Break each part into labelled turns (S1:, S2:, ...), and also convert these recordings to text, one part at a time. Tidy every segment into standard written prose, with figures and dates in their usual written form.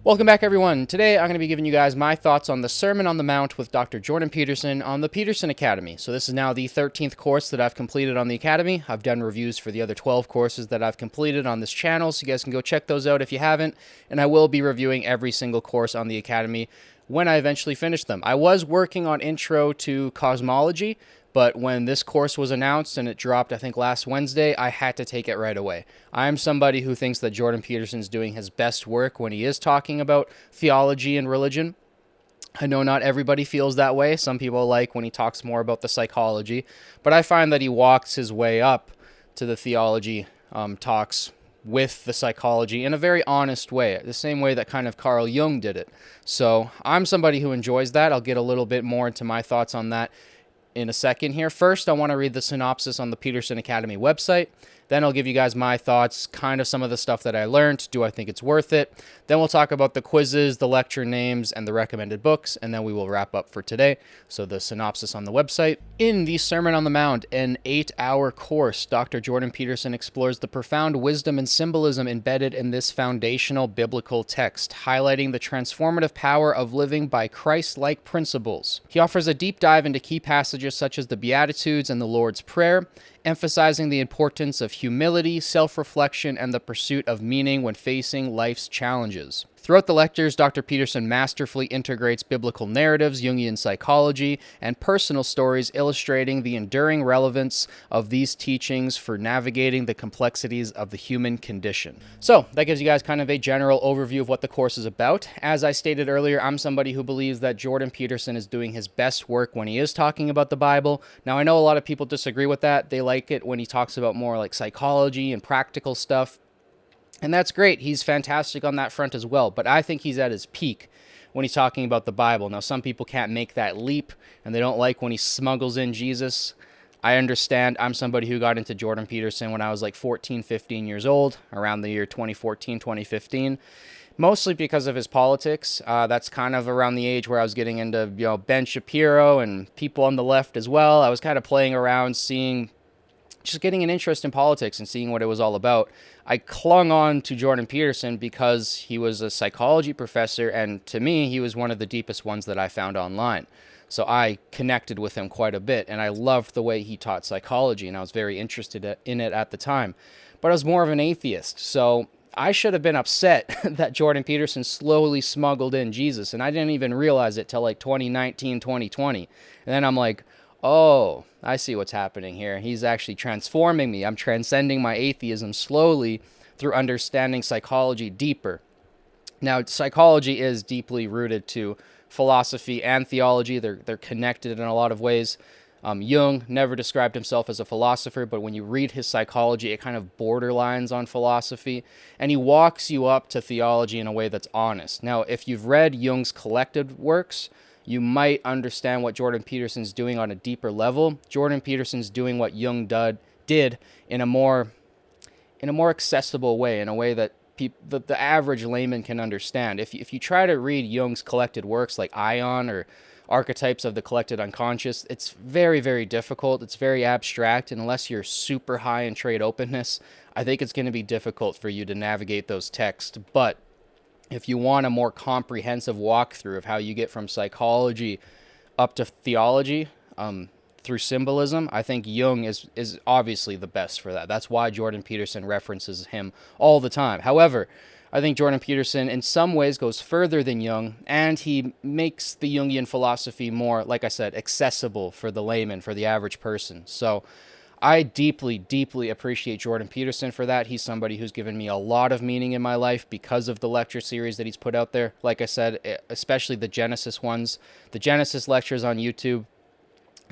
S1: Welcome back, everyone. Today I'm going to be giving you guys my thoughts on the Sermon on the Mount with Dr. Jordan Peterson on the Peterson Academy. So this is now the 13th course that I've completed on the Academy. I've done reviews for the other 12 courses that I've completed on this channel, so you guys can go check those out if you haven't. And I will be reviewing every single course on the Academy when I eventually finish them. I was working on Intro to Cosmology, but when this course was announced and it dropped, I think last Wednesday, I had to take it right away. I'm somebody who thinks that Jordan Peterson's doing his best work when he is talking about theology and religion. I know not everybody feels that way. Some people like when he talks more about the psychology, but I find that he walks his way up to the theology talks with the psychology in a very honest way, the same way that kind of Carl Jung did it. So I'm somebody who enjoys that. I'll get a little bit more into my thoughts on that in a second here. First, I want to read the synopsis on the Peterson Academy website. Then I'll give you guys my thoughts, kind of some of the stuff that I learned. Do I think it's worth it? Then we'll talk about the quizzes, the lecture names, and the recommended books, and then we will wrap up for today. So the synopsis on the website. In the Sermon on the Mount, an 8-hour course, Dr. Jordan Peterson explores the profound wisdom and symbolism embedded in this foundational biblical text, highlighting the transformative power of living by Christ-like principles. He offers a deep dive into key passages such as the Beatitudes and the Lord's Prayer, emphasizing the importance of humility, self-reflection, and the pursuit of meaning when facing life's challenges. Throughout the lectures, Dr. Peterson masterfully integrates biblical narratives, Jungian psychology, and personal stories, illustrating the enduring relevance of these teachings for navigating the complexities of the human condition. So, that gives you guys kind of a general overview of what the course is about. As I stated earlier, I'm somebody who believes that Jordan Peterson is doing his best work when he is talking about the Bible. Now, I know a lot of people disagree with that. They like it when he talks about more like psychology and practical stuff. And that's great. He's fantastic on that front as well. But I think he's at his peak when he's talking about the Bible. Now, some people can't make that leap, and they don't like when he smuggles in Jesus. I understand. I'm somebody who got into Jordan Peterson when I was like 14, 15 years old, around the year 2014, 2015. Mostly because of his politics. That's kind of around the age where I was getting into, Ben Shapiro and people on the left as well. I was kind of playing around, just getting an interest in politics and seeing what it was all about. I clung on to Jordan Peterson because he was a psychology professor, and to me, he was one of the deepest ones that I found online. So I connected with him quite a bit, and I loved the way he taught psychology, and I was very interested in it at the time. But I was more of an atheist, so I should have been upset that Jordan Peterson slowly smuggled in Jesus, and I didn't even realize it till like 2019, 2020. And then I'm like, oh, I see what's happening here. He's actually transforming me. I'm transcending my atheism slowly through understanding psychology deeper. Now, psychology is deeply rooted to philosophy and theology. They're connected in a lot of ways. Jung never described himself as a philosopher, but when you read his psychology, it kind of borderlines on philosophy, and he walks you up to theology in a way that's honest. Now, if you've read Jung's collected works, you might understand what Jordan Peterson's doing on a deeper level. Jordan Peterson's doing what Jung did in a more accessible way, in a way that the average layman can understand. If you try to read Jung's collected works like Ion or Archetypes of the Collected Unconscious, it's very, very difficult. It's very abstract, and unless you're super high in trade openness, I think it's going to be difficult for you to navigate those texts. But if you want a more comprehensive walkthrough of how you get from psychology up to theology through symbolism, I think Jung is obviously the best for that. That's why Jordan Peterson references him all the time. However, I think Jordan Peterson in some ways goes further than Jung, and he makes the Jungian philosophy more, like I said, accessible for the layman, for the average person. So I deeply, deeply appreciate Jordan Peterson for that. He's somebody who's given me a lot of meaning in my life because of the lecture series that he's put out there. Like I said, especially the Genesis ones, the Genesis lectures on YouTube.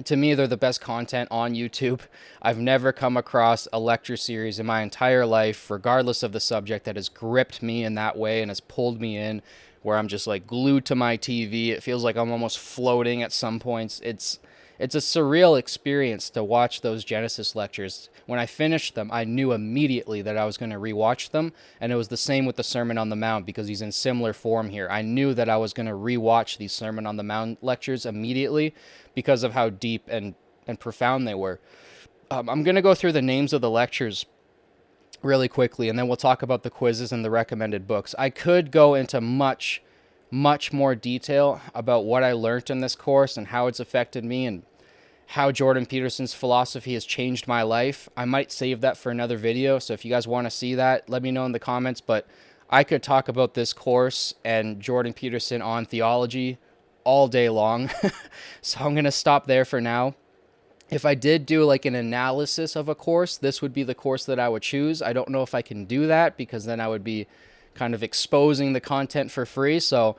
S1: To me, they're the best content on YouTube. I've never come across a lecture series in my entire life, regardless of the subject, that has gripped me in that way and has pulled me in, where I'm just like glued to my TV. It feels like I'm almost floating at some points. It's a surreal experience to watch those Genesis lectures. When I finished them, I knew immediately that I was going to rewatch them, and it was the same with the Sermon on the Mount because he's in similar form here. I knew that I was going to rewatch these Sermon on the Mount lectures immediately because of how deep and profound they were. I'm going to go through the names of the lectures really quickly, and then we'll talk about the quizzes and the recommended books. I could go into much, much more detail about what I learned in this course and how it's affected me and how Jordan Peterson's philosophy has changed my life. I might save that for another video, so if you guys want to see that, let me know in the comments, but I could talk about this course and Jordan Peterson on theology all day long, so I'm going to stop there for now. If I did do like an analysis of a course, this would be the course that I would choose. I don't know if I can do that because then I would be kind of exposing the content for free. So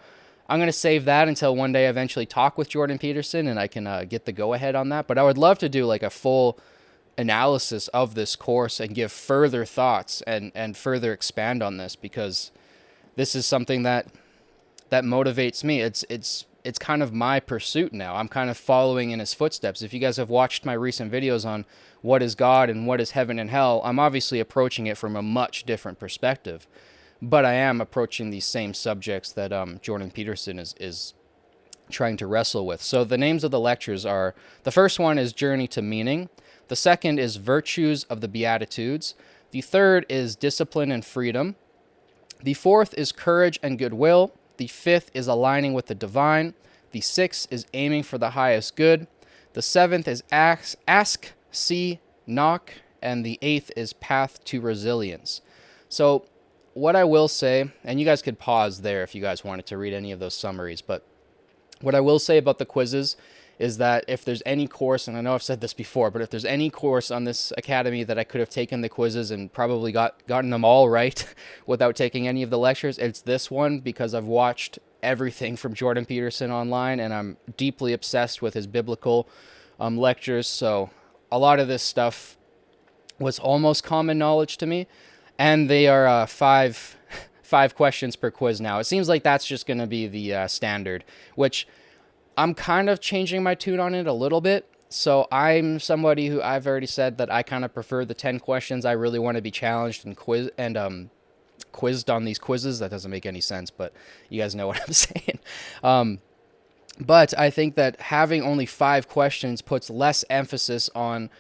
S1: I'm going to save that until one day I eventually talk with Jordan Peterson and I can get the go-ahead on that. But I would love to do like a full analysis of this course and give further thoughts and further expand on this, because this is something that motivates me. It's kind of my pursuit now. I'm kind of following in his footsteps. If you guys have watched my recent videos on what is God and what is heaven and hell, I'm obviously approaching it from a much different perspective. But I am approaching these same subjects that Jordan Peterson is trying to wrestle with. So the names of the lectures are, the first one is Journey to Meaning. The second is Virtues of the Beatitudes. The third is Discipline and Freedom. The fourth is Courage and Goodwill. The fifth is Aligning with the Divine. The sixth is Aiming for the Highest Good. The seventh is Ask, See, Knock. And the eighth is Path to Resilience. So what I will say, and you guys could pause there if you guys wanted to read any of those summaries, but what I will say about the quizzes is that if there's any course, and I know I've said this before, but if there's any course on this academy that I could have taken the quizzes and probably gotten them all right without taking any of the lectures, it's this one, because I've watched everything from Jordan Peterson online and I'm deeply obsessed with his biblical lectures. So a lot of this stuff was almost common knowledge to me, and they are five questions per quiz now. It seems like that's just going to be the standard, which I'm kind of changing my tune on it a little bit. So I'm somebody who, I've already said that I kind of prefer the 10 questions. I really want to be challenged and quizzed on these quizzes. That doesn't make any sense, but you guys know what I'm saying. But I think that having only 5 questions puts less emphasis on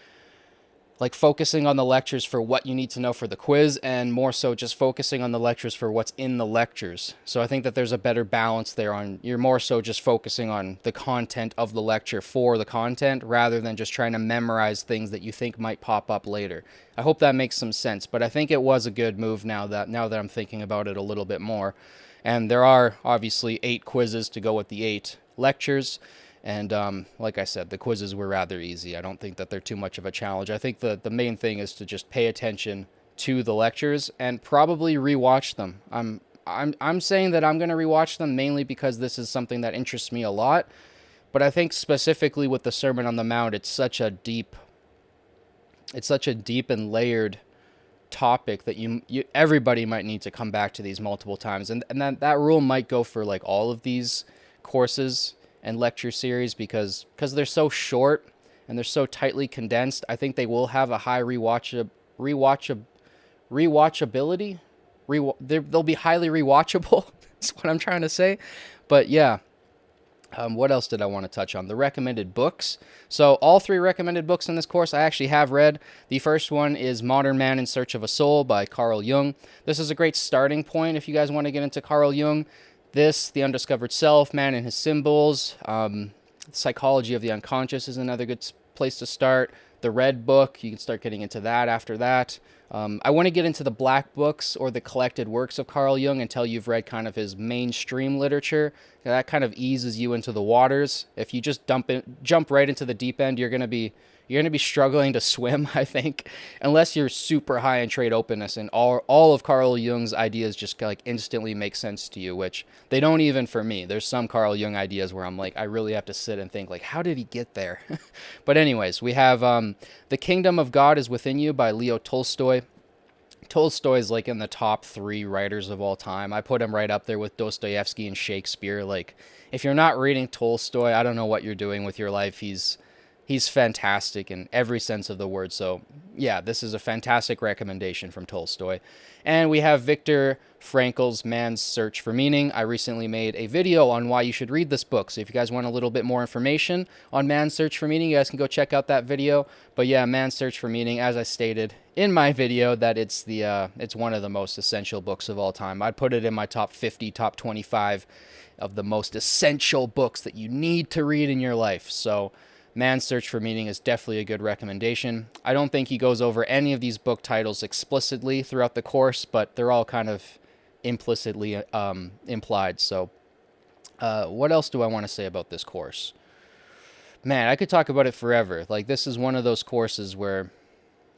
S1: like focusing on the lectures for what you need to know for the quiz, and more so just focusing on the lectures for what's in the lectures. So I think that there's a better balance there on, you're more so just focusing on the content of the lecture for the content rather than just trying to memorize things that you think might pop up later. I hope that makes some sense, but I think it was a good move now that I'm thinking about it a little bit more. And there are obviously 8 quizzes to go with the 8 lectures. And like I said, the quizzes were rather easy. I don't think that they're too much of a challenge. I think the main thing is to just pay attention to the lectures and probably rewatch them. I'm saying that I'm going to rewatch them mainly because this is something that interests me a lot. But I think specifically with the Sermon on the Mount, it's such a deep and layered topic that everybody might need to come back to these multiple times. And that rule might go for like all of these courses and lecture series, because they're so short and they're so tightly condensed. I think they will have a high rewatchability. They'll be highly rewatchable. That's what I'm trying to say. But yeah, what else did I want to touch on? The recommended books. So all 3 recommended books in this course I actually have read. The first one is Modern Man in Search of a Soul by Carl Jung. This is a great starting point if you guys want to get into Carl Jung. This, The Undiscovered Self, Man and His Symbols, Psychology of the Unconscious is another good place to start. The Red Book, you can start getting into that after that. I want to get into the Black Books or the collected works of Carl Jung until you've read kind of his mainstream literature. That kind of eases you into the waters. If you just jump right into the deep end, you're going to be struggling to swim, I think, unless you're super high in trade openness and all of Carl Jung's ideas just like instantly make sense to you, which they don't even for me. There's some Carl Jung ideas where I'm like, I really have to sit and think like, how did he get there? But anyways, we have The Kingdom of God is Within You by Leo Tolstoy. Tolstoy is like in the top 3 writers of all time. I put him right up there with Dostoevsky and Shakespeare. Like, if you're not reading Tolstoy, I don't know what you're doing with your life. He's he's fantastic in every sense of the word. So yeah, this is a fantastic recommendation from Tolstoy. And we have Viktor Frankl's Man's Search for Meaning. I recently made a video on why you should read this book. So if you guys want a little bit more information on Man's Search for Meaning, you guys can go check out that video. But yeah, Man's Search for Meaning, as I stated in my video, that it's one of the most essential books of all time. I'd put it in my top 50, top 25 of the most essential books that you need to read in your life. So Man's Search for Meaning is definitely a good recommendation. I don't think he goes over any of these book titles explicitly throughout the course, but they're all kind of implicitly implied. So what else do I want to say about this course? Man, I could talk about it forever. Like, this is one of those courses where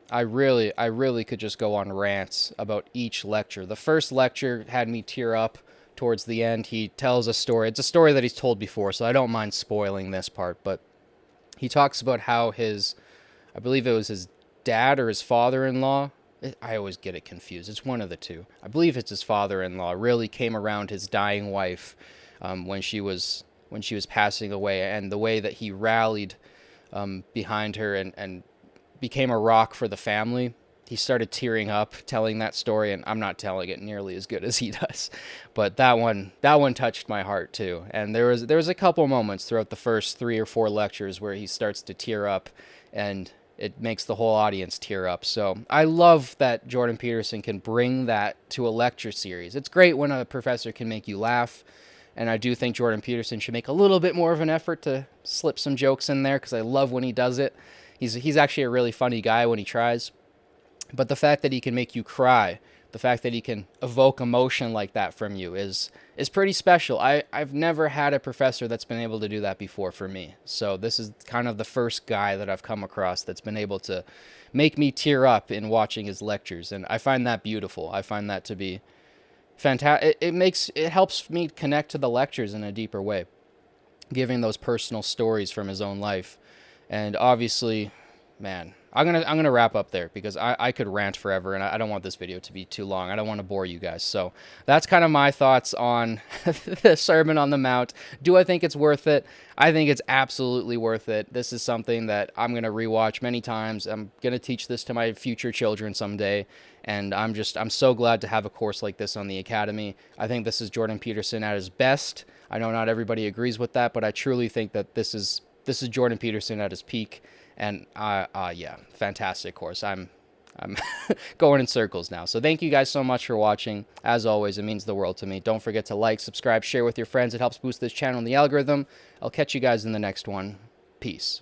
S1: I really could just go on rants about each lecture. The first lecture had me tear up towards the end. He tells a story. It's a story that he's told before, so I don't mind spoiling this part, but he talks about how I believe it was his dad or his father-in-law. I always get it confused. It's one of the two. I believe it's his father-in-law really came around his dying wife when she was passing away, and the way that he rallied behind her and became a rock for the family. He started tearing up telling that story, and I'm not telling it nearly as good as he does, but that one touched my heart too. And there was a couple moments throughout the first 3 or 4 lectures where he starts to tear up, and it makes the whole audience tear up. So I love that Jordan Peterson can bring that to a lecture series. It's great when a professor can make you laugh, and I do think Jordan Peterson should make a little bit more of an effort to slip some jokes in there, because I love when he does it. He's actually a really funny guy when he tries. But the fact that he can make you cry, the fact that he can evoke emotion like that from you is pretty special. I've never had a professor that's been able to do that before for me. So this is kind of the first guy that I've come across that's been able to make me tear up in watching his lectures. And I find that beautiful. I find that to be fantastic. It helps me connect to the lectures in a deeper way, giving those personal stories from his own life. And obviously, man, I'm gonna wrap up there, because I could rant forever, and I don't want this video to be too long. I don't want to bore you guys. So that's kind of my thoughts on the Sermon on the Mount. Do I think it's worth it? I think it's absolutely worth it. This is something that I'm gonna rewatch many times. I'm gonna teach this to my future children someday, and I'm so glad to have a course like this on the Academy. I think this is Jordan Peterson at his best. I know not everybody agrees with that, but I truly think that this is Jordan Peterson at his peak. And yeah, fantastic course. I'm going in circles now. So thank you guys so much for watching. As always, it means the world to me. Don't forget to like, subscribe, share with your friends. It helps boost this channel and the algorithm. I'll catch you guys in the next one. Peace.